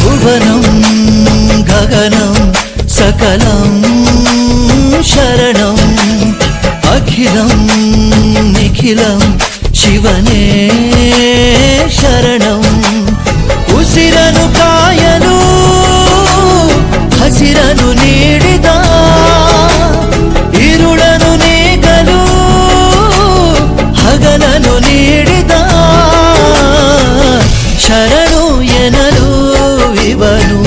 భువనం గగనం సకలం శరణం అఖిలం నిఖిలం శివనే శరణం ಉಸಿರನು ಕಾಯಲು ಹಸಿರನು ನೀಡಿದ ಇರುಳನು ನೀಗಲು ಹಗಲನು ನೀಡಿದ ಶರಣು ಎನಲು ಇವನು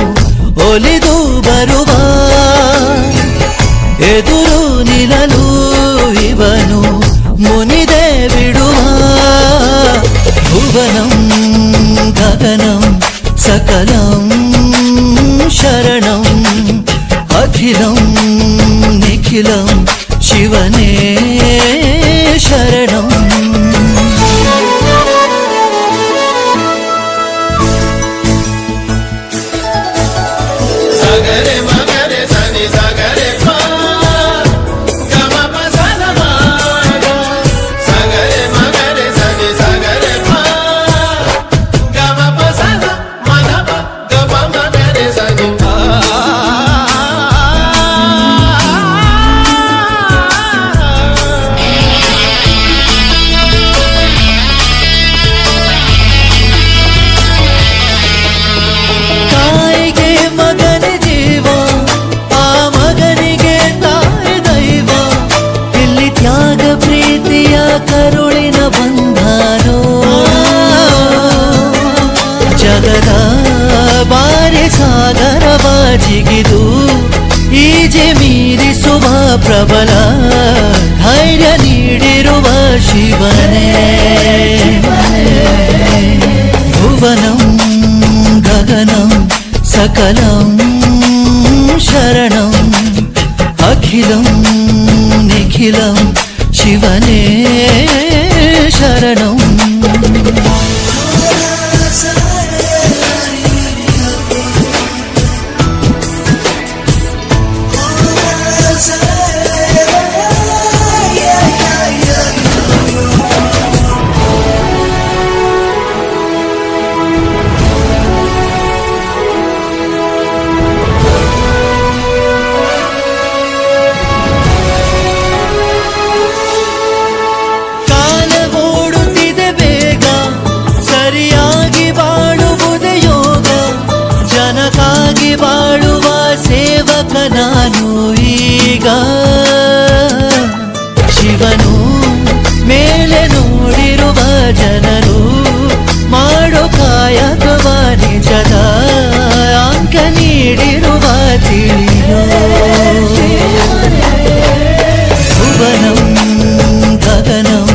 ಒಲಿದು ಬರುವ ಎದುರು ನಿಲ್ಲಲು ಇವನು ಮುನಿದೆ ಬಿಡುವ ಭುವನಂ ಗಗನಂ ಸಕಲಂ ಶರಣಂ ಅಖಿಲಂ ನಿಖಿಲಂ ಶಿವನೇ ಶರಣಂ ಸಗರೆ ಮಗರೆ ಸನಿ ಸಗರೆ ಪಾ ಗಮ ಪಸನ ಮಾಗ ಸಗರೆ ಮಗರೆ ಸನಿ ಸಗರೆ ಪಾ ಗಮ ಪಸನ ಮನ ಗಮ ಮಗರೆ ಸನಿ ತಾಯಿಗೆ ಮಗನ ಜೀವ ಆ ಮಗನಿಗೆ ತಾಯಿ ದೈವ ಇಲ್ಲಿ ತ್ಯಾಗ ಪ್ರೀತಿಯ ಕರುಳಿನ ಬಂಧನೋ ಜಗದ ಬಾರಿ ಸಾಗರವ ಜಿಗಿದು ಈಜೆ ಮೀರಿಸುವ ಪ್ರಬಲ ಧೈರ್ಯ ನೀಡಿರುವ ಶಿವನೇ ಭುವನಂ ಗಗನಂ ಸಕಲಂ ಶರಣಂ ಅಖಿಲಂ ನಿಖಿಲಂ ಶಿವನೇ ಶರಣಂ ಕಾಲ ಓಡುತ್ತಿದೆ ಬೇಗ ಸರಿಯಾಗಿ ಬಾಳುವುದೇ ಯೋಗ ಜನಕ್ಕಾಗಿ ಬಾಳುವ ಸೇವಕ ನಾನು ಈಗ ಶಿವನು ಮೇಲೆ ನೋಡಿರುವ ಜನರು ಮಾಡೋ ಕಾಯಕವ ನಿಜದ ಅಂಕ ನೀಡಿರುವ ತಿಳಿಯೋ ಭುವನಂ ಗಗನಂ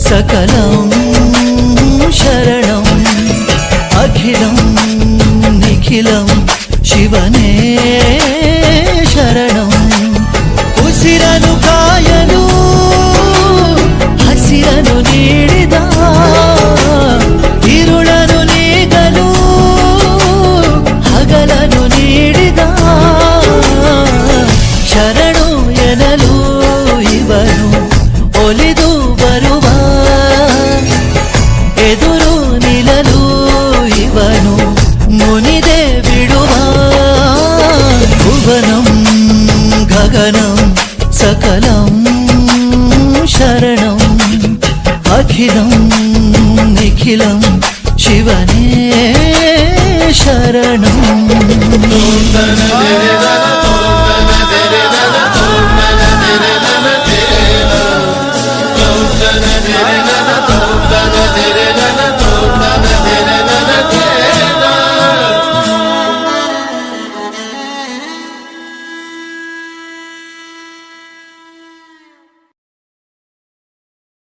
ಸಕಲಂ ಶರಣಂ ಅಖಿಲಂ ನಿಖಿಲಂ ಶಿವನೇ ಶರಣಂ ಉಸಿರನು ಕಾಯಲು ಹಸಿರನು ನೀಡಿದ ಇರುಳನು ನೀಗಲು ಹಗಲನು ನೀಡಿದ ಶರಣು ಎನಲು ಇವನು ಒಲಿದು ಬರುವ ಎದುರು ನಿಲ್ಲಲು ಇವನು ಮುನಿದೆ ಬಿಡುವ ಭುವನಂ ಗಗನಂ ಸಕಲಂ ಶರಣಂ ಅಖಿಲಂ ನಿಖಿಲಂ ಶಿವನೇ ಶರಣಂ ತೋಂದನ ತೆರೆ ನನ